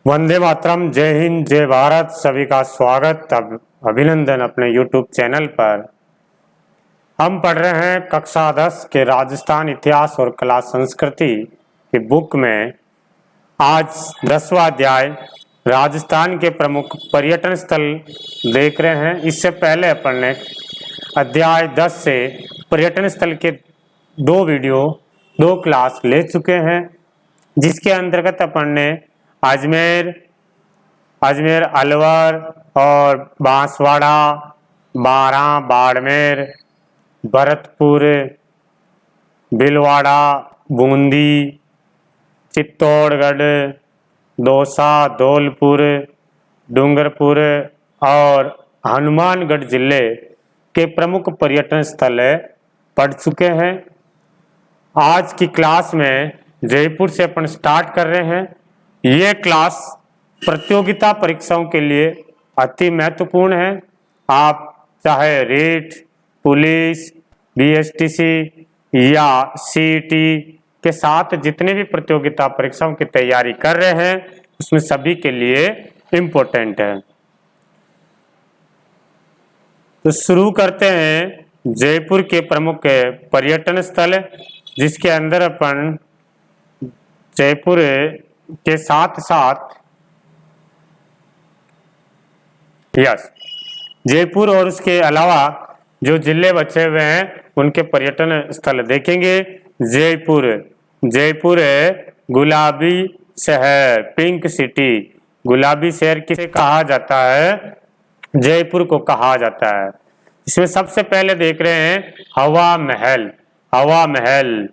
वंदे मातरम। जय हिंद, जय भारत। सभी का स्वागत, अभिनंदन अपने YouTube चैनल पर। हम पढ़ रहे हैं कक्षा 10 के राजस्थान इतिहास और कला संस्कृति की बुक में। आज 10वां अध्याय राजस्थान के प्रमुख पर्यटन स्थल देख रहे हैं। इससे पहले अपन ने अध्याय 10 से पर्यटन स्थल के दो क्लास ले चुके हैं, जिसके अंतर्गत अपन ने अजमेर, अलवर और बांसवाड़ा, बारां, बाड़मेर, भरतपुर, भीलवाड़ा, बूंदी, चित्तौड़गढ़, दौसा, धौलपुर, डूंगरपुर और हनुमानगढ़ जिले के प्रमुख पर्यटन स्थल पढ़ चुके हैं। आज की क्लास में जयपुर से अपन स्टार्ट कर रहे हैं। ये क्लास प्रतियोगिता परीक्षाओं के लिए अति महत्वपूर्ण है। आप चाहे रीट, पुलिस, बीएसटीसी या सीईटी के साथ जितने भी प्रतियोगिता परीक्षाओं की तैयारी कर रहे हैं, उसमें सभी के लिए इम्पोर्टेंट है। तो शुरू करते हैं जयपुर के प्रमुख पर्यटन स्थल, जिसके अंदर अपन जयपुर के साथ साथ जयपुर और उसके अलावा जो जिले बचे हुए हैं उनके पर्यटन स्थल देखेंगे। जयपुर गुलाबी शहर, पिंक सिटी। गुलाबी शहर किसे कहा जाता है? जयपुर को कहा जाता है। इसमें सबसे पहले देख रहे हैं हवा महल।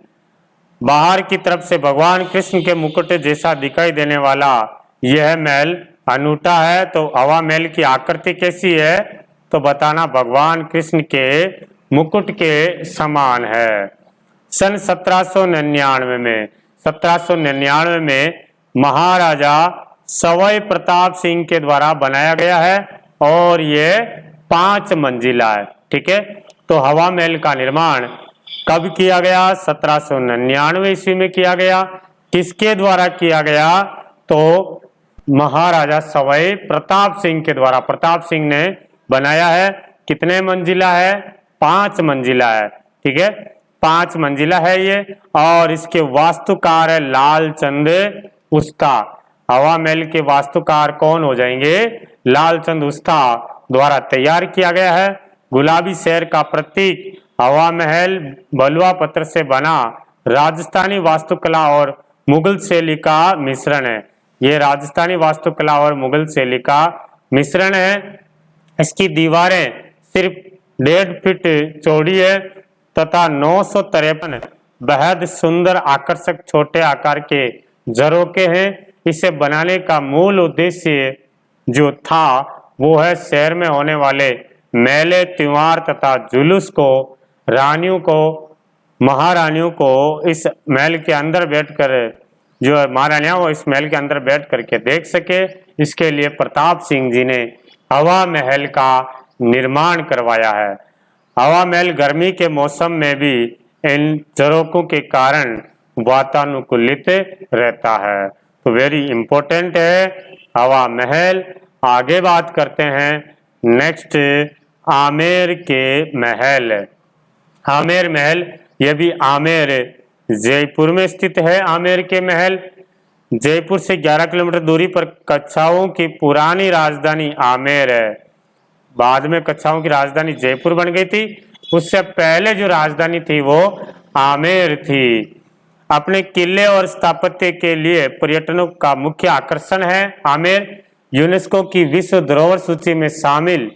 बाहर की तरफ से भगवान कृष्ण के मुकुट जैसा दिखाई देने वाला यह महल अनूठा है। तो हवा महल की आकृति कैसी है? तो बताना भगवान कृष्ण के मुकुट के समान है। सन 1799 में महाराजा सवाई प्रताप सिंह के द्वारा बनाया गया है और ये 5 मंजिला है। ठीक है, तो हवा महल का निर्माण कब किया गया? 1799 ईस्वी में किया गया। किसके द्वारा किया गया? तो महाराजा सवाई प्रताप सिंह के द्वारा। प्रताप सिंह ने बनाया है। कितने मंजिला है? 5 मंजिला है। ठीक है, 5 मंजिला है ये। और इसके वास्तुकार है लालचंद उस्ता। हवा महल के वास्तुकार कौन हो जाएंगे? लालचंद उस्ता द्वारा तैयार किया गया है। गुलाबी शहर का प्रतीक हवा महल बलुआ पत्थर से बना राजस्थानी वास्तुकला और मुगल शैली का मिश्रण है। ये राजस्थानी वास्तुकला और मुगल शैली का मिश्रण है। इसकी दीवारें सिर्फ 1.5 फीट चौड़ी है तथा 953 बेहद सुंदर आकर्षक छोटे आकार के झरोखे हैं। इसे बनाने का मूल उद्देश्य जो था वो है शहर में होने वाले मेले, त्योहार तथा जुलूस को रानियों को, महारानियों को इस महल के अंदर बैठकर, जो महारानियां वो इस महल के अंदर बैठ करके देख सके। इसके लिए प्रताप सिंह जी ने हवा महल का निर्माण करवाया है। हवा महल गर्मी के मौसम में भी इन झरोखों के कारण वातानुकूलित रहता है। तो वेरी इंपॉर्टेंट है हवा महल। आगे बात करते हैं नेक्स्ट आमेर के महल। आमेर महल, यह भी आमेर जयपुर में स्थित है। आमेर के महल जयपुर से 11 किलोमीटर दूरी पर कच्छाओं की पुरानी राजधानी आमेर है। बाद में कच्छाओं की राजधानी जयपुर बन गई थी। उससे पहले जो राजधानी थी वो आमेर थी। अपने किले और स्थापत्य के लिए पर्यटनों का मुख्य आकर्षण है आमेर। यूनेस्को की विश्व धरोहर सूची में शामिल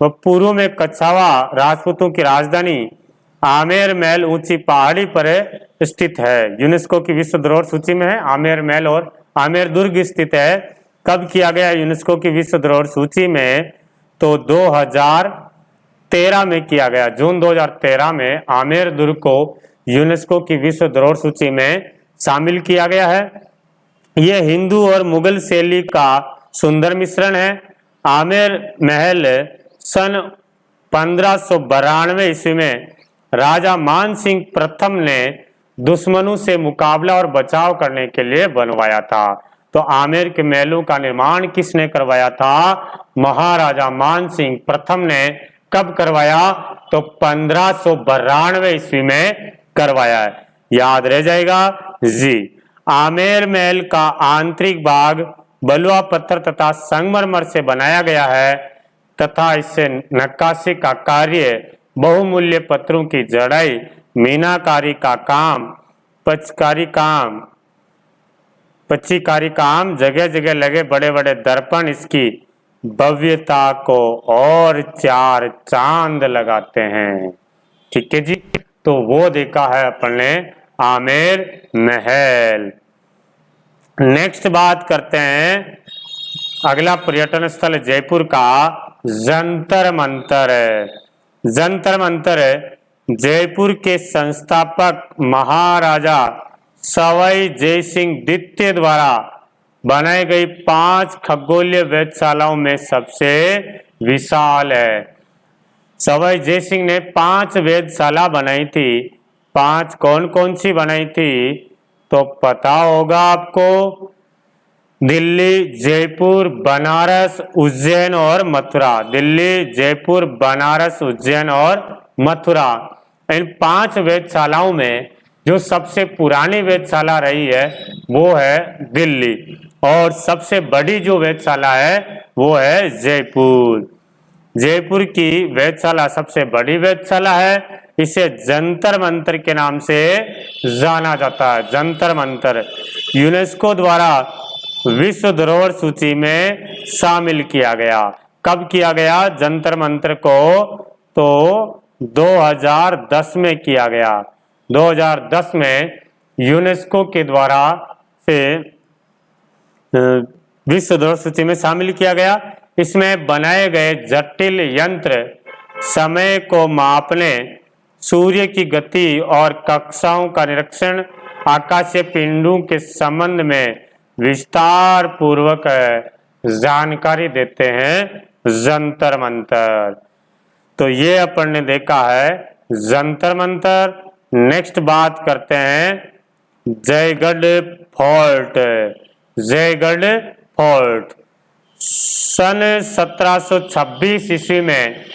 व पूर्व में कच्छावा राजपूतों की राजधानी आमेर महल ऊंची पहाड़ी पर स्थित है। यूनेस्को की विश्व धरोहर सूची में है आमेर महल और आमेर दुर्ग स्थित है। कब किया गया यूनेस्को की विश्व धरोहर सूची में? तो 2013 में किया गया। जून 2013 में आमेर दुर्ग को यूनेस्को की विश्व धरोहर सूची में शामिल किया गया है। यह हिंदू और मुगल शैली का सुंदर मिश्रण है। आमेर महल सन 1592 ईस्वी में राजा मान सिंह प्रथम ने दुश्मनों से मुकाबला और बचाव करने के लिए बनवाया था। तो आमेर के महलों का निर्माण किसने करवाया था? महाराजा मानसिंह प्रथम ने। कब करवाया? तो 1592 ईस्वी में करवाया है। याद रह जाएगा जी। आमेर महल का आंतरिक भाग बलुआ पत्थर तथा संगमरमर से बनाया गया है तथा इससे नक्काशी का कार्य, बहुमूल्य पत्थरों की जड़ाई, मीनाकारी का काम, पच्चीकारी काम, जगह जगह लगे बड़े बड़े दर्पण इसकी भव्यता को और चार चांद लगाते हैं। ठीक है जी। तो वो देखा है अपन ने आमेर महल। नेक्स्ट बात करते हैं अगला पर्यटन स्थल जयपुर का जंतर मंतर है। जंतर मंतर जयपुर के संस्थापक महाराजा सवाई जय सिंह द्वितीय द्वारा बनाई गई 5 खगोलीय वेधशालाओं में सबसे विशाल है। सवाई जय सिंह ने 5 वेधशाला बनाई थी। 5 कौन कौन सी बनाई थी? तो पता होगा आपको, दिल्ली, जयपुर, बनारस, उज्जैन और मथुरा। दिल्ली, जयपुर, बनारस, उज्जैन और मथुरा। इन 5 वेधशालाओं में जो सबसे पुरानी वेधशाला रही है वो है दिल्ली, और सबसे बड़ी जो वेधशाला है वो है जयपुर। जयपुर की वेधशाला सबसे बड़ी वेधशाला है। इसे जंतर मंतर के नाम से जाना जाता है। जंतर मंतर यूनेस्को द्वारा विश्व धरोहर सूची में शामिल किया गया। कब किया गया जंतर मंतर को? तो 2010 में किया गया। 2010 में यूनेस्को के द्वारा से विश्व धरोहर सूची में शामिल किया गया। इसमें बनाए गए जटिल यंत्र समय को मापने, सूर्य की गति और कक्षाओं का निरीक्षण, आकाशीय पिंडों के संबंध में विस्तार पूर्वक जानकारी देते हैं जंतर मंतर। तो ये अपन ने देखा है जंतर मंतर। नेक्स्ट बात करते हैं जयगढ़ फोर्ट। जयगढ़ फोर्ट सन 1726 ईस्वी में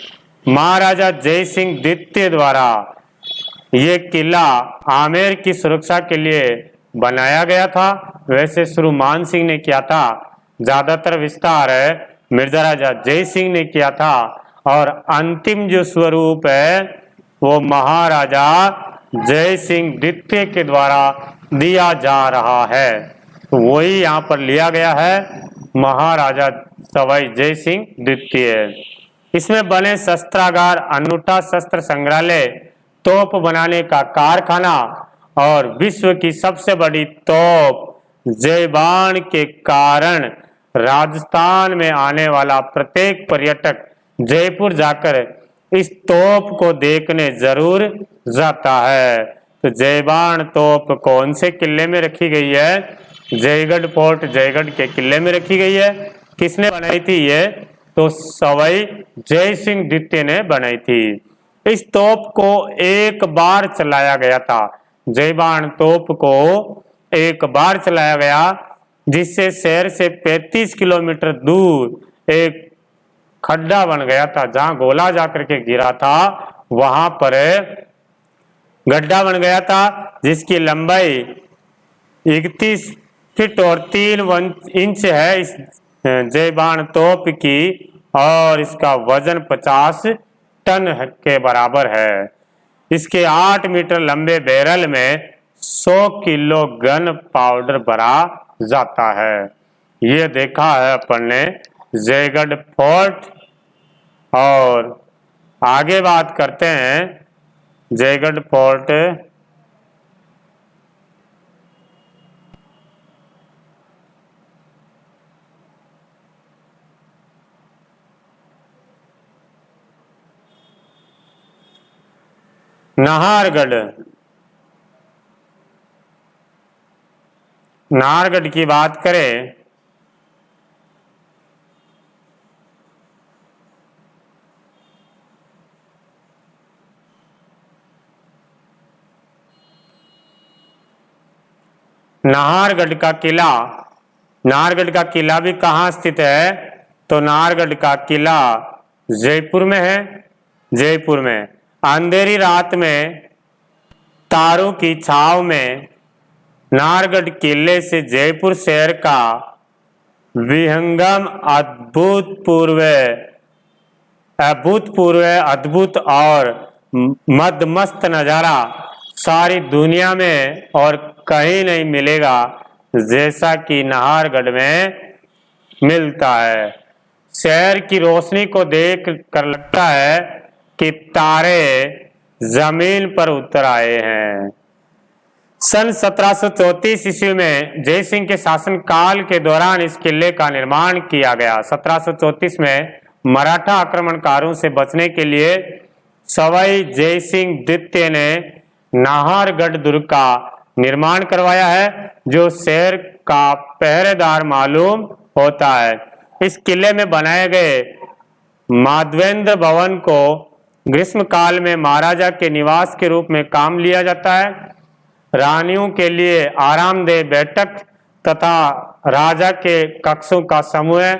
महाराजा जय सिंह द्वितीय द्वारा ये किला आमेर की सुरक्षा के लिए बनाया गया था। वैसे शुरू मान सिंह ने किया था, ज्यादातर विस्तार मिर्जा राजा जय सिंह ने किया था, और अंतिम जो स्वरूप है वो महाराजा जय सिंह द्वितीय के द्वारा दिया जा रहा है। तो वही यहाँ पर लिया गया है, महाराजा सवाई जय सिंह द्वितीय। इसमें बने शस्त्रागार, अनूठा शस्त्र संग्रहालय, तोप बनाने का कारखाना और विश्व की सबसे बड़ी तोप जयबान के कारण राजस्थान में आने वाला प्रत्येक पर्यटक जयपुर जाकर इस तोप को देखने जरूर जाता है। तो जयबान तोप कौन से किले में रखी गई है? जयगढ़ फोर्ट जयगढ़ के किले में रखी गई है। किसने बनाई थी ये? तो सवाई जय सिंह द्वितीय ने बनाई थी। इस तोप को एक बार चलाया गया था। जयबान तोप को एक बार चलाया गया, जिससे शहर से 35 किलोमीटर दूर एक खड्डा बन गया था। जहां गोला जाकर के गिरा था वहां पर गड्ढा बन गया था, जिसकी लंबाई 31 फीट और 3 इंच है इस जयबान तोप की, और इसका वजन 50 टन के बराबर है। इसके 8 मीटर लंबे बैरल में 100 किलो गन पाउडर भरा जाता है। ये देखा है अपन ने जयगढ़ फोर्ट। और आगे बात करते हैं जयगढ़ फोर्ट नाहरगढ़। नाहरगढ़ की बात करें नाहरगढ़ का किला नाहरगढ़ का किला भी कहाँ स्थित है? तो नाहरगढ़ का किला जयपुर में है, जयपुर में। अंधेरी रात में तारों की छाव में नाहरगढ़ किले से जयपुर शहर का विहंगम अद्भुत और मदमस्त नजारा सारी दुनिया में और कहीं नहीं मिलेगा जैसा कि नाहरगढ़ में मिलता है। शहर की रोशनी को देख कर लगता है कि तारे जमीन पर उतर आए हैं। सन 1734 ईस्वी में जय सिंह के शासन काल के दौरान इस किले का निर्माण किया गया। 1734 में मराठा आक्रमणकारों से बचने के लिए सवाई जय सिंह द्वितीय ने नाहरगढ़ दुर्ग का निर्माण करवाया है, जो शहर का पहरेदार मालूम होता है। इस किले में बनाए गए माधवेंद्र भवन को ग्रीष्म काल में महाराजा के निवास के रूप में काम लिया जाता है। रानियों के लिए आरामदेह बैठक तथा राजा के कक्षों का समूह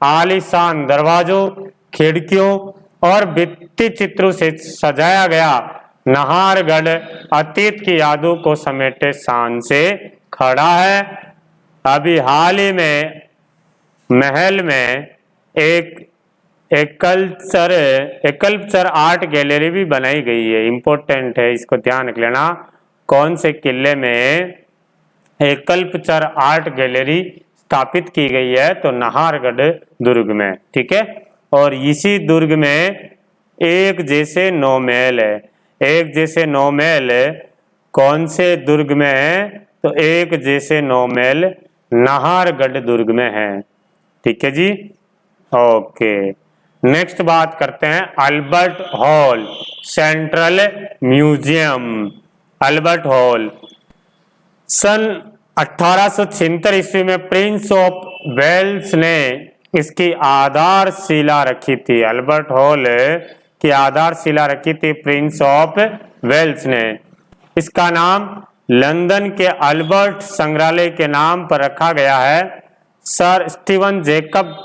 आलीशान दरवाजों, खिड़कियों और भित्ति चित्रों से सजाया गया नाहरगढ़ अतीत की यादों को समेटे शान से खड़ा है। अभी हाल ही में महल में एक एकल्पचर आर्ट गैलरी भी बनाई गई है। इंपॉर्टेंट है, इसको ध्यान रख लेना। कौन से किले में एकल्पचर आर्ट गैलरी स्थापित की गई है? तो नाहरगढ़ दुर्ग में, ठीक है। और इसी दुर्ग में एक जैसे 9 महल है। एक जैसे 9 महल कौन से दुर्ग में है? तो एक जैसे 9 महल नाहरगढ़ दुर्ग में है, ठीक है जी। ओके, नेक्स्ट बात करते हैं Albert Hall central museum. Albert Hall सन 1876 ईस्वी में प्रिंस ऑफ वेल्स ने इसकी आधारशिला रखी थी। अल्बर्ट हॉल की आधारशिला रखी थी प्रिंस ऑफ वेल्स ने। इसका नाम लंदन के अल्बर्ट संग्रहालय के नाम पर रखा गया है। सर स्टीवन जेकब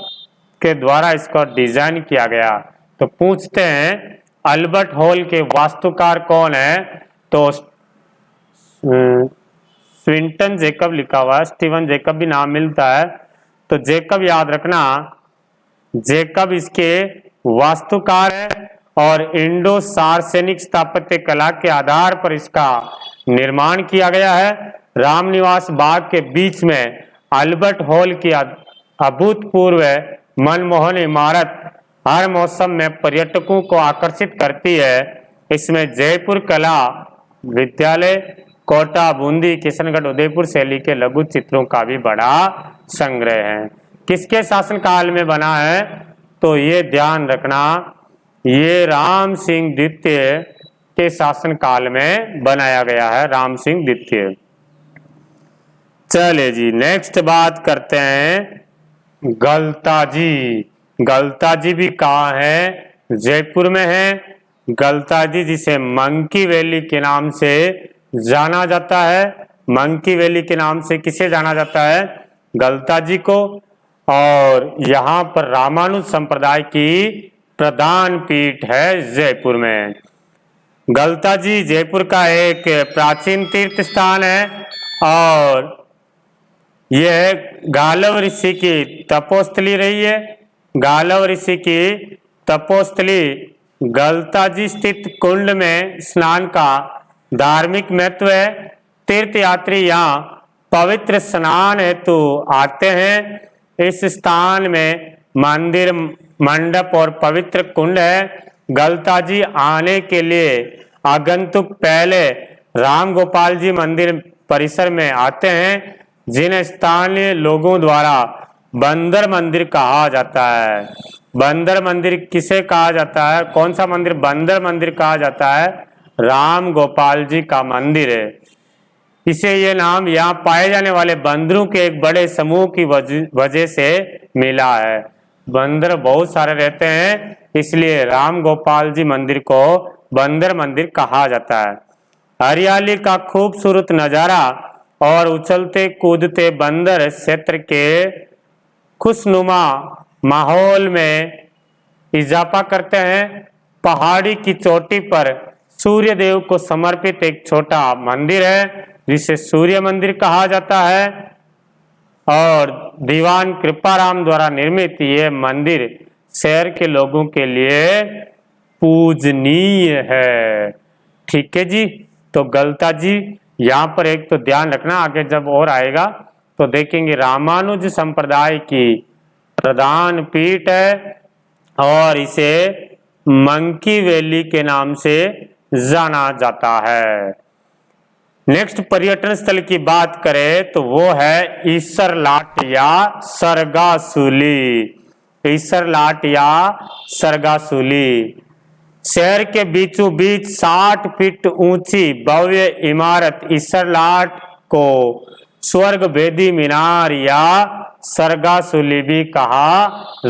के द्वारा इसका डिजाइन किया गया। तो पूछते हैं अल्बर्ट हॉल के वास्तुकार कौन है? तो स्विंटन जेकब लिखा हुआ है, स्टीवन जेकब भी नाम मिलता है। तो जेकब याद रखना, जेकब इसके वास्तुकार है और इंडो सार्वजनिक स्थापत्य कला के आधार पर इसका निर्माण किया गया है। रामनिवास बाग के बीच में अल्बर्ट हॉल की अभूतपूर्व मनमोहन इमारत हर मौसम में पर्यटकों को आकर्षित करती है। इसमें जयपुर कला विद्यालय, कोटा, बूंदी, किशनगढ़, उदयपुर शैली के लघु चित्रों का भी बड़ा संग्रह है। किसके शासनकाल में बना है? तो ये ध्यान रखना, ये राम सिंह द्वितीय के शासनकाल में बनाया गया है। राम सिंह द्वितीय। चलिए जी, नेक्स्ट बात करते हैं गलता जी भी कहाँ है? जयपुर में है। गलता जी जिसे मंकी वैली के नाम से जाना जाता है। मंकी वैली के नाम से किसे जाना जाता है? गलता जी को। और यहाँ पर रामानुज संप्रदाय की प्रधान पीठ है जयपुर में। गलता जी जयपुर का एक प्राचीन तीर्थ स्थान है और यह गालव ऋषि की तपोस्थली रही है। गालव ऋषि की तपोस्थली गलता जी स्थित कुंड में स्नान का धार्मिक महत्व है। तीर्थ यात्री यहाँ पवित्र स्नान हेतु आते हैं। इस स्थान में मंदिर, मंडप और पवित्र कुंड है। गलता जी आने के लिए आगंतुक पहले राम गोपाल जी मंदिर परिसर में आते हैं, जिन्हें स्थानीय लोगों द्वारा बंदर मंदिर कहा जाता है। बंदर मंदिर किसे कहा जाता है? कौन सा मंदिर बंदर मंदिर कहा जाता है? राम गोपाल जी का मंदिर है। इसे ये नाम यहाँ पाए जाने वाले बंदरों के एक बड़े समूह की वजह से मिला है। बंदर बहुत सारे रहते हैं, इसलिए राम गोपाल जी मंदिर को बंदर मंदिर कहा जाता है। हरियाली का खूबसूरत नजारा और उछलते कूदते बंदर क्षेत्र के खुशनुमा माहौल में इजाफा करते हैं। पहाड़ी की चोटी पर सूर्य देव को समर्पित एक छोटा मंदिर है जिसे सूर्य मंदिर कहा जाता है और दीवान कृपाराम द्वारा निर्मित यह मंदिर शहर के लोगों के लिए पूजनीय है। ठीक है जी। तो गलता जी यहाँ पर एक तो ध्यान रखना, आगे जब और आएगा तो देखेंगे रामानुज संप्रदाय की प्रधान पीठ है और इसे मंकी वैली के नाम से जाना जाता है। नेक्स्ट पर्यटन स्थल की बात करें तो वो है ईसरलाट या सरगासुली। ईसरलाट या सरगासुली शहर के बीचों बीच 60 फीट ऊंची भव्य इमारत ईसरलाट को स्वर्ग वेदी मीनार या सरगासुली भी कहा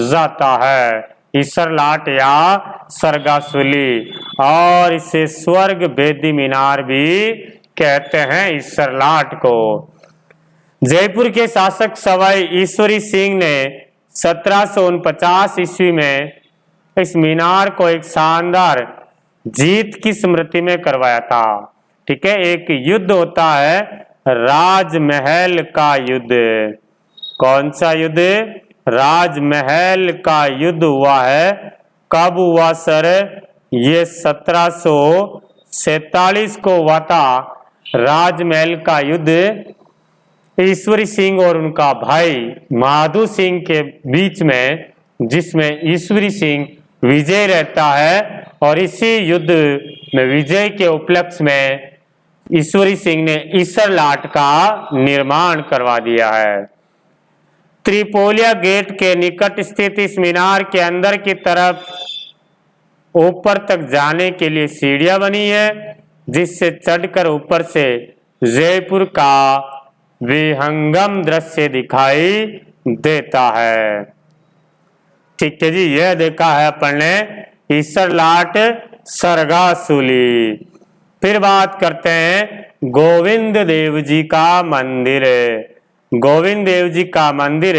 जाता है। ईसरलाट या सरगासुली और इसे स्वर्ग वेदी मीनार भी कहते हैं ईसरलाट को। जयपुर के शासक सवाई ईश्वरी सिंह ने 1749 ईस्वी में इस मीनार को एक शानदार जीत की स्मृति में करवाया था। ठीक है, एक युद्ध होता है राजमहल का युद्ध। कौन सा युद्ध? राजमहल का युद्ध हुआ है। कब हुआ सर? ये 1747 को हुआ था राजमहल का युद्ध। ईश्वरी सिंह और उनका भाई माधो सिंह के बीच में, जिसमें ईश्वरी सिंह विजय रहता है और इसी युद्ध में विजय के उपलक्ष्य में ईश्वरी सिंह ने ईसरलाट का निर्माण करवा दिया है। त्रिपोलिया गेट के निकट स्थित इस मीनार के अंदर की तरफ ऊपर तक जाने के लिए सीढ़ियां बनी है जिससे चढ़कर ऊपर से जयपुर का विहंगम दृश्य दिखाई देता है। ठीक है जी, यह देखा है अपन ने ईसरलाट सरगासुली। फिर बात करते हैं गोविंद देव जी का मंदिर। गोविंद देव जी का मंदिर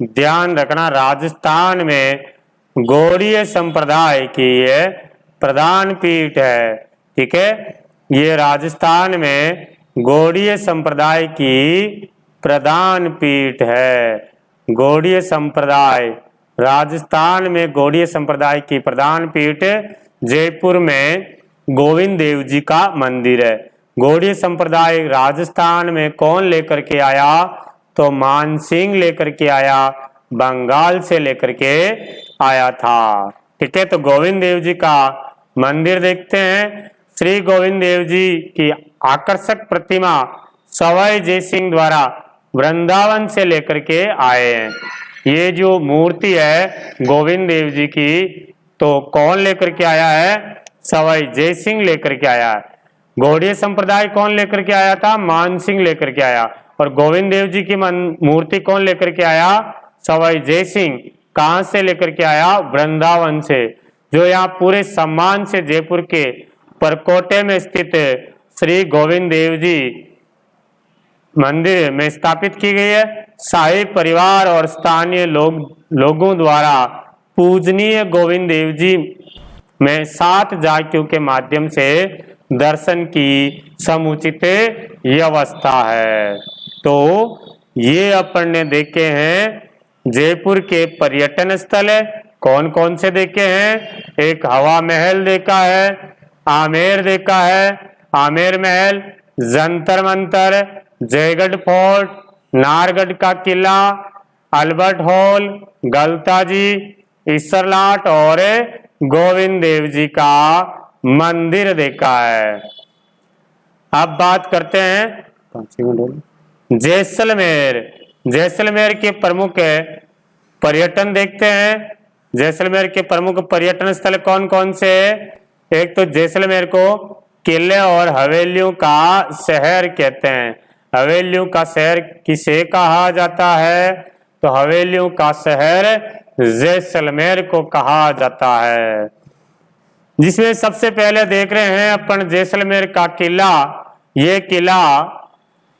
ध्यान रखना राजस्थान में गौड़ीय संप्रदाय की ये प्रधान पीठ है। ठीक है, ये राजस्थान में गौड़ीय संप्रदाय की प्रधान पीठ है। गौड़ीय संप्रदाय राजस्थान में गौड़ीय संप्रदाय की प्रधान पीठ जयपुर में गोविंद देव जी का मंदिर है। गौड़ीय संप्रदाय राजस्थान में कौन लेकर के आया? तो मानसिंह लेकर के आया, बंगाल से लेकर के आया था। ठीक है, तो गोविंद देव जी का मंदिर देखते हैं। श्री गोविंद देव जी की आकर्षक प्रतिमा सवाई जयसिंह द्वारा वृंदावन से लेकर के आए हैं। ये जो मूर्ति है गोविंद देव जी की, तो कौन लेकर के आया है? सवाई जयसिंह लेकर के आया है। गौड़ीय संप्रदाय कौन लेकर के आया था? मानसिंह लेकर के आया। और गोविंद देव जी की मूर्ति कौन लेकर के आया? सवाई जयसिंह। कहां से लेकर के आया? वृंदावन से, जो यहाँ पूरे सम्मान से जयपुर के परकोटे में स्थित श्री गोविंद देव जी मंदिर में स्थापित की गई है। शाही परिवार और स्थानीय लोगों द्वारा पूजनीय गोविंद देव जी में 7 झांकियों के माध्यम से दर्शन की समुचित व्यवस्था है। तो ये अपन ने देखे हैं जयपुर के पर्यटन स्थल है। कौन कौन से देखे हैं? एक हवा महल देखा है, आमेर देखा है, आमेर महल, जंतर मंतर, जयगढ़ फोर्ट, नाहरगढ़ का किला, अल्बर्ट हॉल, गलता जी, ईसरलाट और गोविंद देव जी का मंदिर देखा है। अब बात करते हैं जैसलमेर। जैसलमेर के प्रमुख पर्यटन देखते हैं। जैसलमेर के प्रमुख पर्यटन स्थल कौन कौन से? एक तो जैसलमेर को किले और हवेलियों का शहर कहते हैं। हवेलियों का शहर किसे कहा जाता है? तो हवेलियों का शहर जैसलमेर को कहा जाता है। जिसमें सबसे पहले देख रहे हैं अपन जैसलमेर का किला। ये किला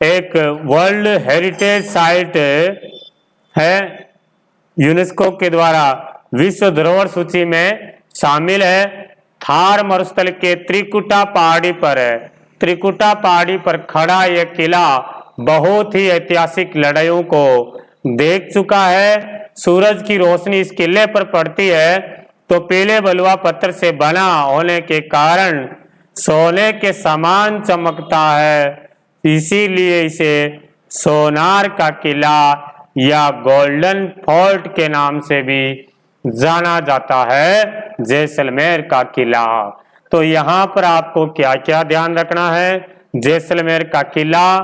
एक वर्ल्ड हेरिटेज साइट है, यूनेस्को के द्वारा विश्व धरोहर सूची में शामिल है। थार मरुस्थल के त्रिकुटा पहाड़ी पर है। त्रिकुटा पहाड़ी पर खड़ा यह किला बहुत ही ऐतिहासिक लड़ाइयों को देख चुका है। सूरज की रोशनी इस किले पर पड़ती है तो पीले बलुआ पत्थर से बना होने के कारण सोने के समान चमकता है, इसीलिए इसे सोनार का किला या गोल्डन फोर्ट के नाम से भी जाना जाता है, जैसलमेर का किला। तो यहाँ पर आपको क्या क्या ध्यान रखना है, जैसलमेर का किला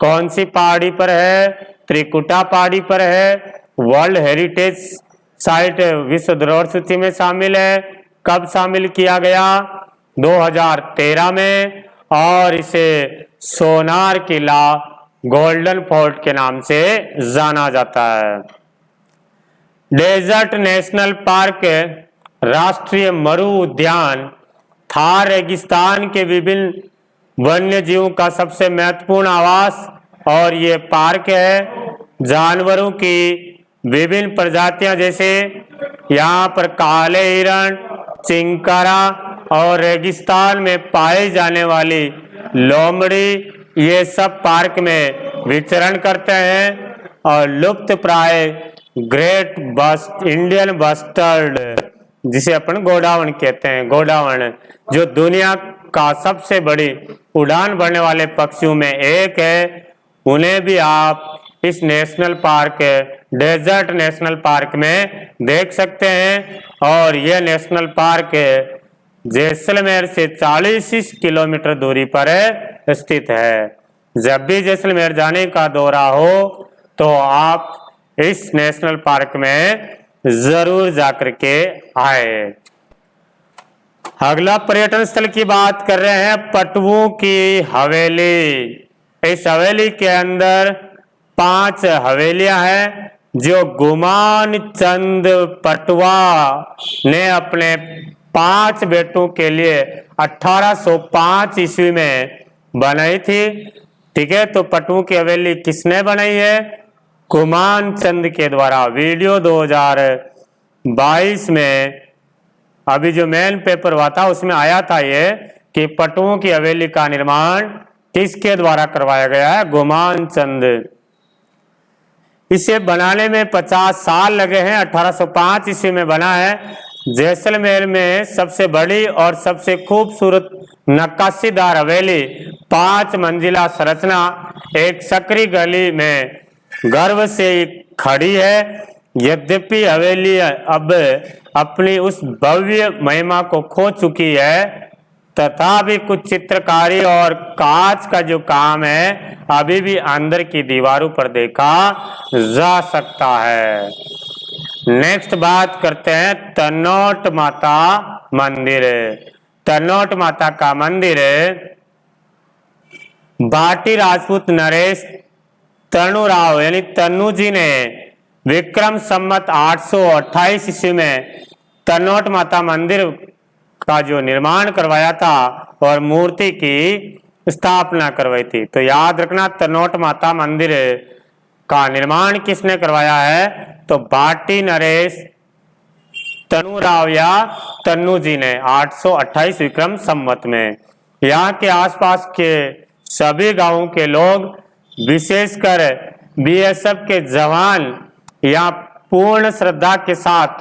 कौन सी पहाड़ी पर है, त्रिकुटा पहाड़ी पर है, वर्ल्ड हेरिटेज साइट विश्व धरोहर सूची में शामिल है, कब शामिल किया गया, 2013 में, और इसे सोनार किला गोल्डन फोर्ट के नाम से जाना जाता है। डेजर्ट नेशनल पार्क राष्ट्रीय मरु उद्यान थार रेगिस्तान के विभिन्न वन्य जीवों का सबसे महत्वपूर्ण आवास और ये पार्क है। जानवरों की विभिन्न प्रजातियां जैसे यहाँ पर काले हिरण, चिंकारा और रेगिस्तान में पाई जाने वाली लोमड़ी, ये सब पार्क में विचरण करते हैं। और लुप्त प्राय ग्रेट इंडियन बस्टर्ड, जिसे अपन गोडावण कहते हैं, गोडावण जो दुनिया का सबसे बड़ी उड़ान भरने वाले पक्षियों में एक है, उन्हें भी आप इस national park, desert national park में देख सकते हैं। और यह नेशनल पार्क जैसलमेर से 40 किलोमीटर दूरी पर स्थित है। जब भी जैसलमेर जाने का दौरा हो तो आप इस नेशनल पार्क में जरूर जाकर के आए। अगला पर्यटन स्थल की बात कर रहे हैं, पटवों की हवेली। इस हवेली के अंदर 5 हवेलियां हैं जो गुमान चंद पटवा ने अपने 5 बेटों के लिए 1805 ईस्वी में बनाई थी। ठीक है, तो पटवों की हवेली किसने बनाई है? गुमान चंद के द्वारा। वीडियो 2022 में अभी जो मेन पेपर हुआ था उसमें आया था ये कि पटवों की हवेली का निर्माण किसके द्वारा करवाया गया है? गुमान चंद। इसे बनाने में 50 साल लगे हैं। 1805 ईस्वी में बना है। जैसलमेर में सबसे बड़ी और सबसे खूबसूरत नक्काशीदार हवेली, 5 मंजिला संरचना, एक सकरी गली में गर्व से खड़ी है। यद्यपि हवेली अब अपनी उस भव्य महिमा को खो चुकी है, तथापि कुछ चित्रकारी और कांच का जो काम है अभी भी अंदर की दीवारों पर देखा जा सकता है। नेक्स्ट बात करते हैं तनोट माता मंदिर। तनोट माता का मंदिर भाटी राजपूत नरेश तनुराव यानी तन्नू जी ने विक्रम संवत 828 ईस्वी में तनोट माता मंदिर का जो निर्माण करवाया था और मूर्ति की स्थापना करवाई थी। तो याद रखना, तनोट माता मंदिर का निर्माण किसने करवाया है? तो भाटी नरेश तनुराव या तन्नू जी ने 828 विक्रम संवत में। यहाँ के आसपास के सभी गांवों के लोग, विशेषकर बीएसएफ के जवान, यहाँ पूर्ण श्रद्धा के साथ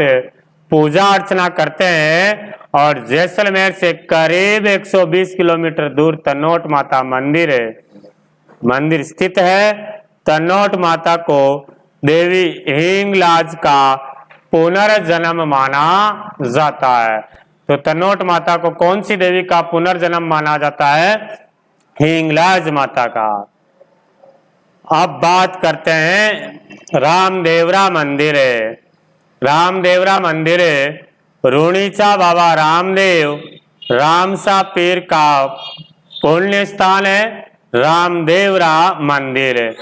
पूजा अर्चना करते हैं। और जैसलमेर से करीब 120 किलोमीटर दूर तनोट माता मंदिर स्थित है। तनोट माता को देवी हिंगलाज का पुनर्जन्म माना जाता है। तो तनोट माता को कौन सी देवी का पुनर्जन्म माना जाता है? हिंगलाज माता का। अब बात करते हैं रामदेवरा मंदिर। रामदेवरा मंदिर रुणीचा बाबा रामदेव रामसा पीर का पुण्य स्थान है। रामदेवरा मंदिर,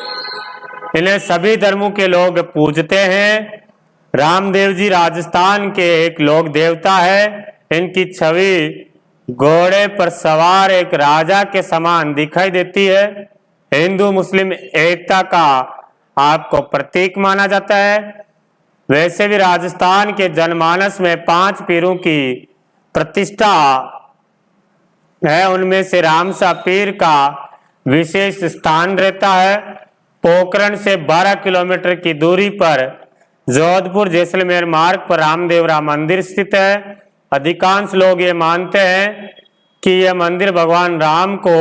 इन्हें सभी धर्मों के लोग पूजते हैं। रामदेव जी राजस्थान के एक लोक देवता है। इनकी छवि घोड़े पर सवार एक राजा के समान दिखाई देती है। हिंदू मुस्लिम एकता का आपको प्रतीक माना जाता है। वैसे भी राजस्थान के जनमानस में 5 पीरों की प्रतिष्ठा है, उनमें से रामसा पीर का विशेष स्थान रहता है। पोखरण से 12 किलोमीटर की दूरी पर जोधपुर जैसलमेर मार्ग पर रामदेवरा मंदिर स्थित है। अधिकांश लोग ये मानते हैं कि यह मंदिर भगवान राम को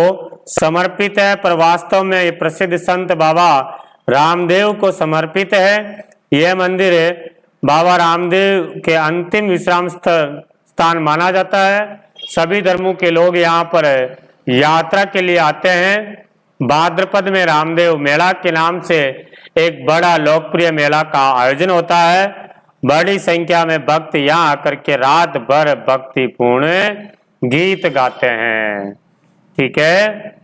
समर्पित है, पर वास्तव में ये प्रसिद्ध संत बाबा रामदेव को समर्पित है। यह मंदिर बाबा रामदेव के अंतिम विश्राम स्थान माना जाता है। सभी धर्मों के लोग यहाँ पर यात्रा के लिए आते हैं। भाद्रपद में रामदेव मेला के नाम से एक बड़ा लोकप्रिय मेला का आयोजन होता है। बड़ी संख्या में भक्त यहाँ आकर के रात भर भक्तिपूर्ण गीत गाते हैं। ठीक है,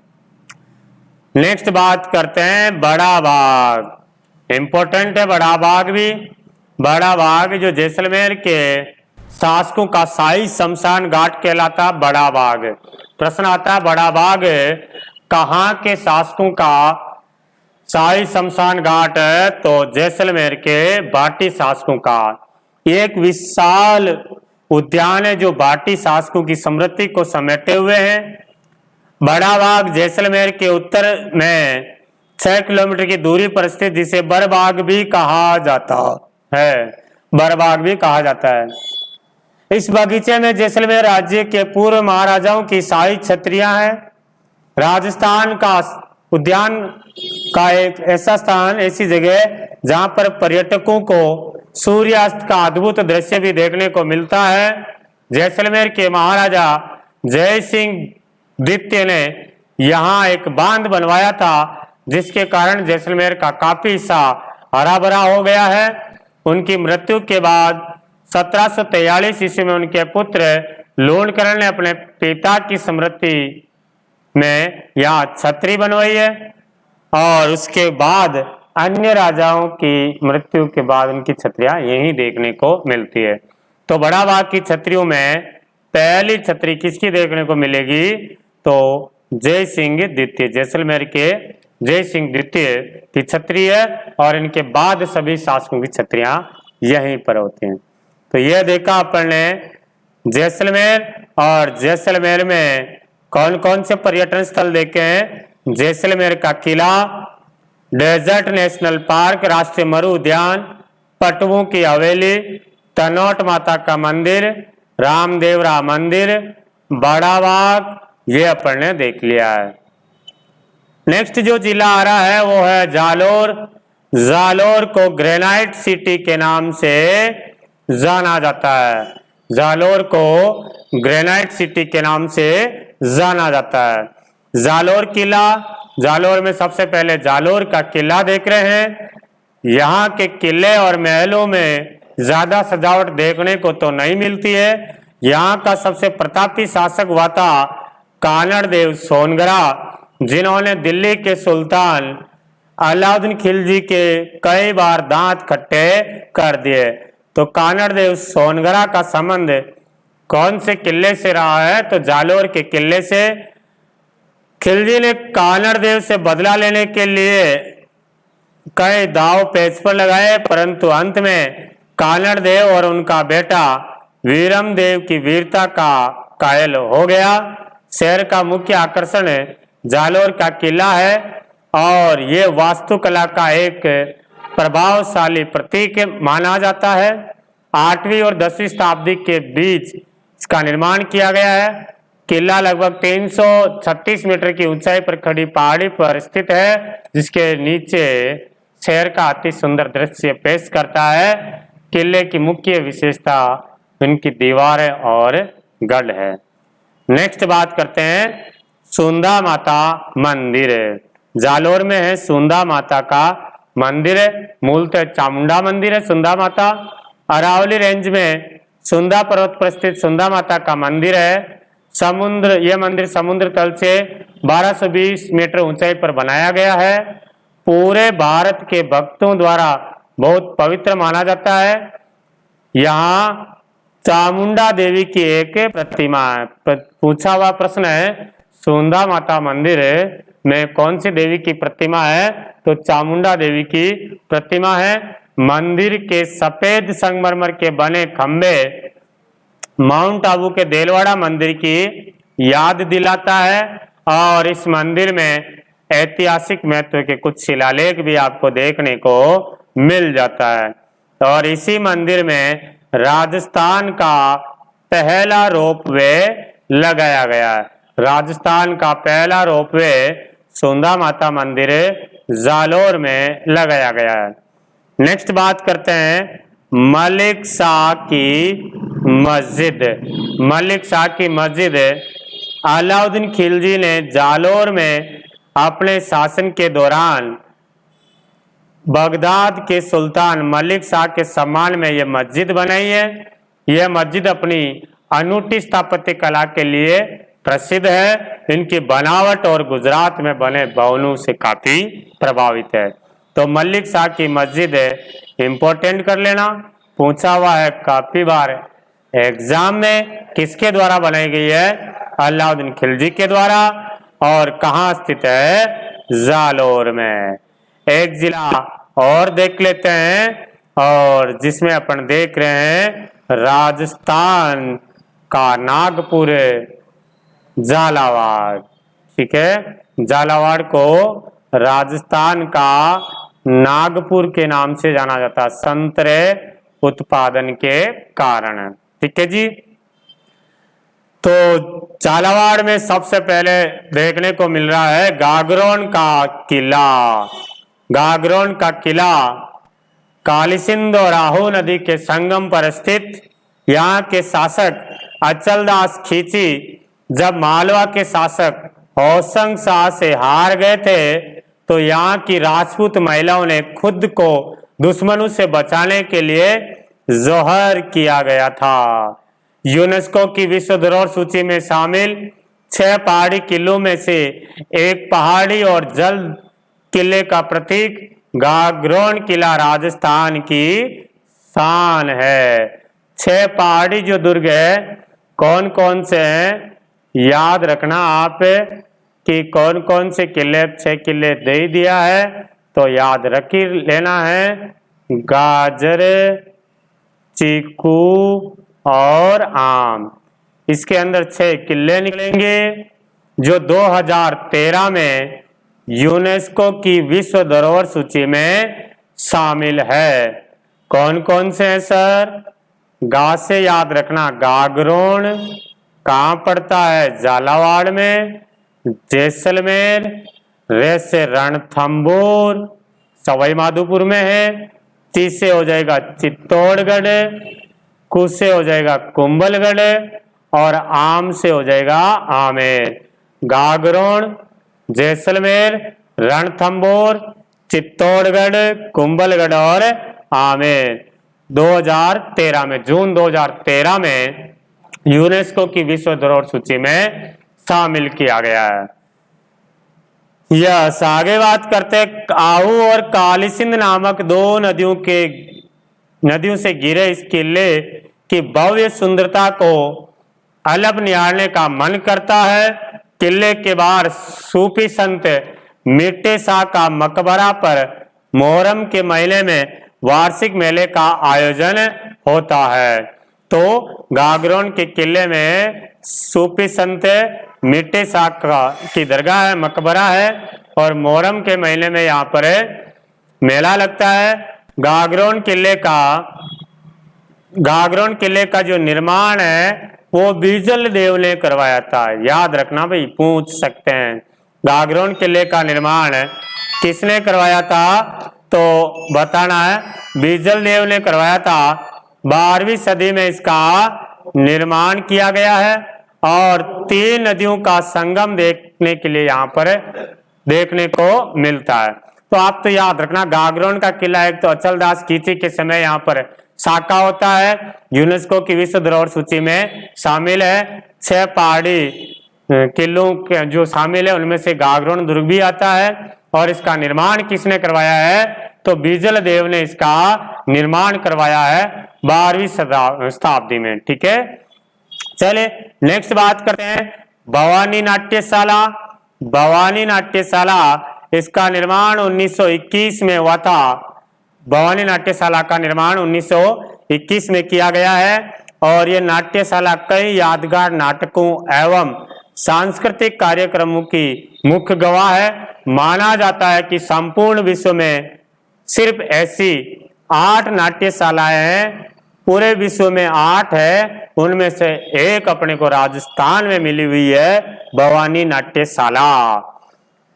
नेक्स्ट बात करते हैं बड़ा बाग। इंपॉर्टेंट है बड़ा बाग भी। बड़ा बाग जो जैसलमेर के शासकों का शाही शमशान घाट कहलाता बड़ा बाग। प्रश्न आता है बड़ा बाग कहाँ के शासकों का शाही शमशान घाट है? तो जैसलमेर के भाटी शासकों का। एक विशाल उद्यान है जो भाटी शासकों की स्मृति को समेटे हुए है। बड़ा बाग जैसलमेर के उत्तर में 6 किलोमीटर की दूरी पर स्थित, जिसे बरबाग भी कहा जाता है। बरबाग भी कहा जाता है। इस बगीचे में जैसलमेर राज्य के पूर्व महाराजाओं की शाही छत्रियां हैं। राजस्थान का उद्यान का एक ऐसा स्थान, ऐसी जगह जहां पर पर्यटकों को सूर्यास्त का अद्भुत दृश्य भी देखने को मिलता है। जैसलमेर के महाराजा जय सिंह द्वितीय ने यहाँ एक बांध बनवाया था, जिसके कारण जैसलमेर का काफी हिस्सा हरा भरा हो गया है। उनकी मृत्यु के बाद 1743 ईस्वी में उनके पुत्र लोणकरण ने अपने पिता की स्मृति में यहाँ छतरी बनवाई है, और उसके बाद अन्य राजाओं की मृत्यु के बाद उनकी छतरियां यहीं देखने को मिलती है। तो बड़ा बाग की छतरियों में पहली छतरी किसकी देखने को मिलेगी? तो जय सिंह द्वितीय, जैसलमेर के जय सिंह द्वितीय की छतरी है, और इनके बाद सभी शासकों की छतरियां यहीं पर होती हैं। तो यह देखा अपन ने जैसलमेर, और जैसलमेर में कौन कौन से पर्यटन स्थल देखे हैं। जैसलमेर का किला, डेजर्ट नेशनल पार्क, राष्ट्रीय मरु उद्यान, पटवों की हवेली, तनोट माता का मंदिर, रामदेवरा मंदिर, बड़ा बाग, ये अपन ने देख लिया है। नेक्स्ट जो जिला आ रहा है वो है जालोर। जालोर को ग्रेनाइट सिटी के नाम से जाना जाता है। जालोर को ग्रेनाइट सिटी के नाम से जाना जाता है। जालोर किला, जालोर में सबसे पहले जालोर का किला देख रहे हैं। यहाँ के किले और महलों में ज्यादा सजावट देखने को तो नहीं मिलती है। यहाँ का सबसे प्रतापी शासक हुआ था कानड़ देव सोनगरा, जिन्होंने दिल्ली के सुल्तान अलाउद्दीन खिलजी के कई बार दांत खट्टे कर दिए। तो कानड़ देव सोनगरा का संबंध कौन से किले से रहा है? तो जालोर के किले से। खिलजी ने कानड़ देव से बदला लेने के लिए कई दाव पेच पर लगाए, परंतु अंत में कानड़ देव और उनका बेटा वीरम देव की वीरता का कायल हो गया। शहर का मुख्य आकर्षण जालोर का किला है, और ये वास्तुकला का एक प्रभावशाली प्रतीक माना जाता है। 8वीं और 10वीं शताब्दी के बीच इसका निर्माण किया गया है। किला लगभग 336 मीटर की ऊंचाई पर खड़ी पहाड़ी पर स्थित है, जिसके नीचे शहर का अति सुंदर दृश्य पेश करता है। किले की मुख्य विशेषता इनकी दीवारें और गढ़ है। नेक्स्ट बात करते हैं सुंदा माता मंदिर। जालोर में है सुंदा माता का मंदिर, मूलतः चामुंडा मंदिर है सुंदा माता। अरावली रेंज में सुंदा पर्वत पर स्थित सुंदा माता का मंदिर है। यह मंदिर समुद्र तल से 1220 मीटर ऊंचाई पर बनाया गया है। पूरे भारत के भक्तों द्वारा बहुत पवित्र माना जाता है। यहाँ चामुंडा देवी की एक प्रतिमा है। पूछा हुआ प्रश्न है सुंदा माता मंदिर में कौन सी देवी की प्रतिमा है? तो चामुंडा देवी की प्रतिमा है। मंदिर के सफेद संगमरमर के बने खंबे माउंट आबू के देलवाड़ा मंदिर की याद दिलाता है और इस मंदिर में ऐतिहासिक महत्व के कुछ शिलालेख भी आपको देखने को मिल जाता है। और इसी मंदिर में राजस्थान का पहला रोपवे लगाया गया है। राजस्थान का पहला रोपवे सुंदा माता मंदिर जालोर में लगाया गया है। नेक्स्ट बात करते हैं मलिक शाह की मस्जिद। मलिक शाह की मस्जिद अलाउद्दीन खिलजी ने जालोर में अपने शासन के दौरान बगदाद के सुल्तान मलिक शाह के सम्मान में यह मस्जिद बनाई है। यह मस्जिद अपनी अनूठी स्थापत्य कला के लिए प्रसिद्ध है। इनकी बनावट और गुजरात में बने भवनों से काफी प्रभावित है। तो मलिक शाह की मस्जिद इंपॉर्टेंट कर लेना, पूछा हुआ है काफी बार एग्जाम में। किसके द्वारा बनाई गई है? अलाउद्दीन खिलजी के द्वारा। और कहाँ स्थित है? जालोर में। एक जिला और देख लेते हैं और जिसमें अपन देख रहे हैं राजस्थान का नागपुर झालावाड़। ठीक है, झालावाड़ को राजस्थान का नागपुर के नाम से जाना जाता है संतरे उत्पादन के कारण। ठीक है जी। तो झालावाड़ में सबसे पहले देखने को मिल रहा है गागरोन का किला। गागरोन का किला कालीसिंध और आहू नदी के संगम पर स्थित। यहाँ के शासक अचलदास खींची जब मालवा के शासक होशंग शाह से हार गए थे तो यहाँ की राजपूत महिलाओं ने खुद को दुश्मनों से बचाने के लिए जोहर किया गया था। यूनेस्को की विश्व धरोहर सूची में शामिल 6 पहाड़ी किलों में से एक पहाड़ी और जल किले का प्रतीक गागरोन किला राजस्थान की शान है। 6 पहाड़ी जो दुर्ग है कौन कौन से हैं याद रखना आप कि कौन कौन से किले 6 किले दे दिया है तो याद रख ही लेना है। गाजर, चीकू और आम, इसके अंदर 6 किले निकलेंगे जो 2013 में यूनेस्को की विश्व धरोहर सूची में शामिल है। कौन कौन से हैं सर? गा से याद रखना गागरोन कहाँ पड़ता है? झालावाड़ में। जैसलमेर, रे से रणथंभौर सवाई माधोपुर में है। ची से हो जाएगा चित्तौड़गढ़, कु से हो जाएगा कुंभलगढ़ और आम से हो जाएगा आमेर। गागरोन, जैसलमेर, रणथंभौर, चित्तौड़गढ़, कुंभलगढ़ और आमेर 2013 में, जून 2013 में यूनेस्को की विश्व धरोहर सूची में शामिल किया गया है। यस, आगे बात करते हैं आहू और कालीसिंध नामक 2 नदियों से घिरे इस किले की भव्य सुंदरता को अलग निहारने का मन करता है। किले के बाहर सूफी संत मिट्टे शाह का मकबरा पर मोहर्रम के महीने में वार्षिक मेले का आयोजन होता है। तो गागरोन के किले में सूफी संत मिट्टे शाह की दरगाह है, मकबरा है और मोहर्रम के महीने में यहाँ पर मेला लगता है। गागरोन किले का जो निर्माण है वो बीजल देव ने करवाया था। याद रखना भाई, पूछ सकते हैं गागरोन किले का निर्माण किसने करवाया था तो बताना है। बीजल देव ने करवाया था। 12वीं सदी में इसका निर्माण किया गया है और 3 नदियों का संगम देखने के लिए यहाँ पर देखने को मिलता है। तो आप तो याद रखना गागरोन का किला एक तो अचलदास खींची के समय यहाँ पर साका होता है, यूनेस्को की विश्व धरोहर सूची में शामिल है। 6 पहाड़ी किलों के जो शामिल है उनमें से गागरोन दुर्ग भी आता है और इसका निर्माण किसने करवाया है तो बीजल देव ने इसका निर्माण करवाया है 12वीं शताब्दी में। ठीक है, चले नेक्स्ट बात करते हैं भवानी नाट्यशाला। भवानी नाट्यशाला, इसका निर्माण 1921 में हुआ था। भवानी नाट्यशाला का निर्माण 1921 में किया गया है और ये नाट्यशाला कई यादगार नाटकों एवं सांस्कृतिक कार्यक्रमों की मुख्य गवाह है। माना जाता है कि संपूर्ण विश्व में सिर्फ ऐसी 8 नाट्यशालाएं हैं, पूरे विश्व में 8 है, उनमें से एक अपने को राजस्थान में मिली हुई है, भवानी नाट्यशाला।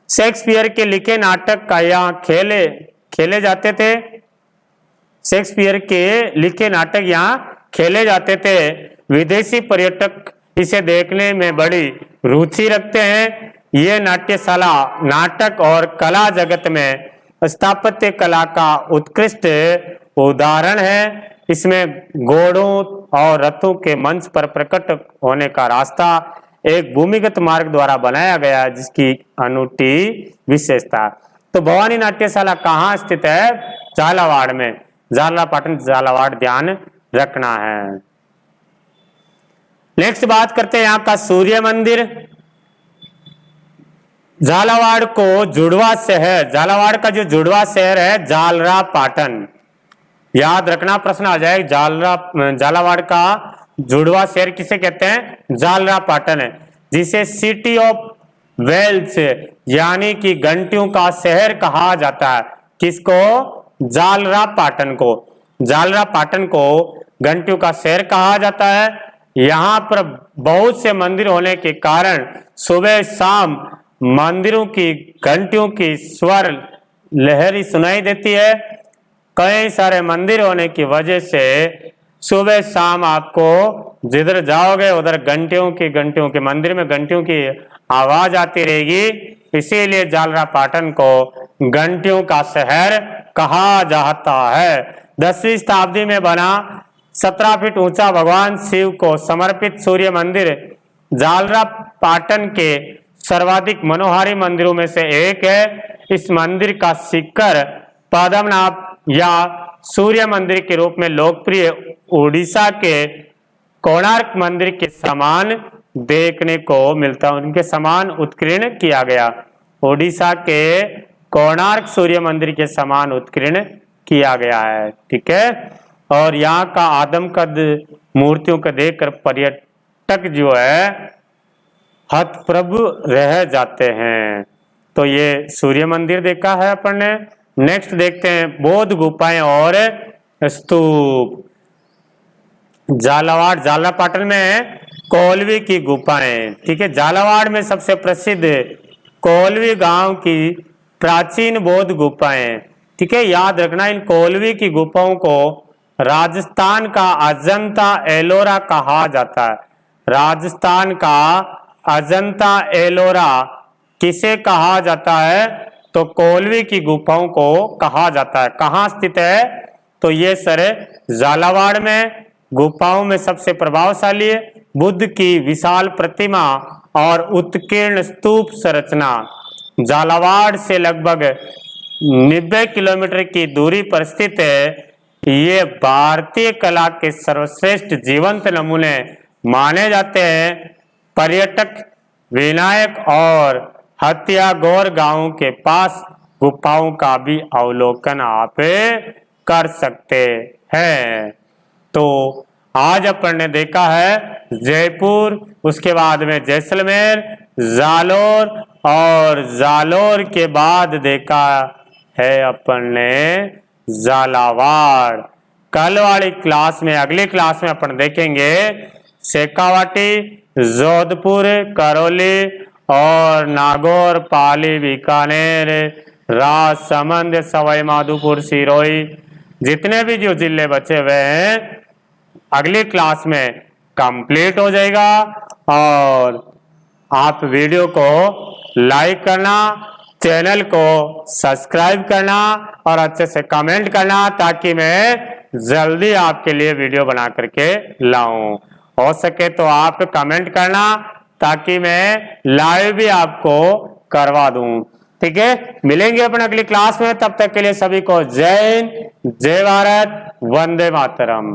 शेक्सपियर के लिखे नाटक का यहाँ खेले जाते थे। शेक्सपियर के लिखे नाटक यहाँ खेले जाते थे। विदेशी पर्यटक इसे देखने में बड़ी रुचि रखते हैं। ये नाट्यशाला नाटक और कला जगत में स्थापत्य कला का उत्कृष्ट उदाहरण है। इसमें घोड़ों और रथों के मंच पर प्रकट होने का रास्ता एक भूमिगत मार्ग द्वारा बनाया गया, जिसकी अनूठी विशेषता। तो भवानी नाट्यशाला कहाँ स्थित है? झालावाड़ में। झालापाटन झालावाड़ ध्यान रखना है। नेक्स्ट बात करते हैं यहाँ का सूर्य मंदिर। झालावाड़ को जुड़वा शहर, झालावाड़ का जो जुड़वा शहर है झालरापाटन, याद रखना, प्रश्न आ जाए। झालावाड़ का जुड़वा शहर किसे कहते हैं? झालरापाटन है, जिसे सिटी ऑफ वेल्स यानी कि घंटियों का शहर कहा जाता है। किसको? झालरापाटन को। झालरापाटन को घंटियों का शहर कहा जाता है। यहाँ पर बहुत से मंदिर होने के कारण सुबह शाम मंदिरों की घंटियों की स्वर लहरी सुनाई देती है। कई सारे मंदिर होने की वजह से सुबह शाम आपको जिधर जाओगे उधर घंटियों के मंदिर में घंटियों की आवाज आती रहेगी। इसीलिए झालरापाटन को घंटियों का शहर कहा जाता है। 10वीं शताब्दी में बना 17 फीट ऊंचा भगवान शिव को समर्पित सूर्य मंदिर झालरापाटन के सर्वाधिक मनोहारी मंदिरों में से एक है। इस मंदिर का शिखर पद्मनाभ या सूर्य मंदिर के रूप में लोकप्रिय उड़ीसा के कोणार्क मंदिर के समान देखने को मिलता है। उनके समान उत्कीर्ण किया गया। उड़ीसा के कोणार्क सूर्य मंदिर के समान उत्कीर्ण किया गया है। ठीक है। और यहाँ का आदमकद मूर्तियों को देखकर पर्यटक जो है हतप्रभ रह जाते हैं। तो ये सूर्य मंदिर देखा है अपन ने। नेक्स्ट देखते हैं बौद्ध गुफाएं और स्तूप। झालापाटन में कोलवी की गुफाएं। ठीक है। झालावाड़ में सबसे प्रसिद्ध कोलवी गांव की प्राचीन बौद्ध गुफाएं। ठीक है। याद रखना, इन कोलवी की गुफाओं को राजस्थान का अजंता एलोरा कहा जाता है। राजस्थान का अजंता एलोरा किसे कहा जाता है? तो कोलवी की गुफाओं को कहा जाता है। कहाँ स्थित है? तो ये सर झालावाड़ में। गुफाओं में सबसे प्रभावशाली है बुद्ध की विशाल प्रतिमा और उत्कीर्ण स्तूप संरचना। झालावाड़ से लगभग 90 किलोमीटर की दूरी पर स्थित है। ये भारतीय कला के सर्वश्रेष्ठ जीवंत नमूने माने जाते हैं। पर्यटक विनायक और हत्यागोर गांवों के पास गुफाओं का भी अवलोकन आप कर सकते हैं। तो आज अपन ने देखा है जयपुर, उसके बाद में जैसलमेर, जालोर और जालोर के बाद देखा है अपन ने झालावाड़। कल वाली क्लास में, अगली क्लास में अपन देखेंगे शेखावाटी, जोधपुर, करौली और नागौर, पाली, बीकानेर, राजसमंद, सवाई माधोपुर, सिरोही, जितने भी जो जिले बचे हुए हैं अगली क्लास में कंप्लीट हो जाएगा। और आप वीडियो को लाइक करना, चैनल को सब्सक्राइब करना और अच्छे से कमेंट करना, ताकि मैं जल्दी आपके लिए वीडियो बना करके लाऊं। हो सके तो आप कमेंट करना ताकि मैं लाइव भी आपको करवा दूं। ठीक है। मिलेंगे अपन अगली क्लास में। तब तक के लिए सभी को जय हिंद, जय भारत, वंदे मातरम।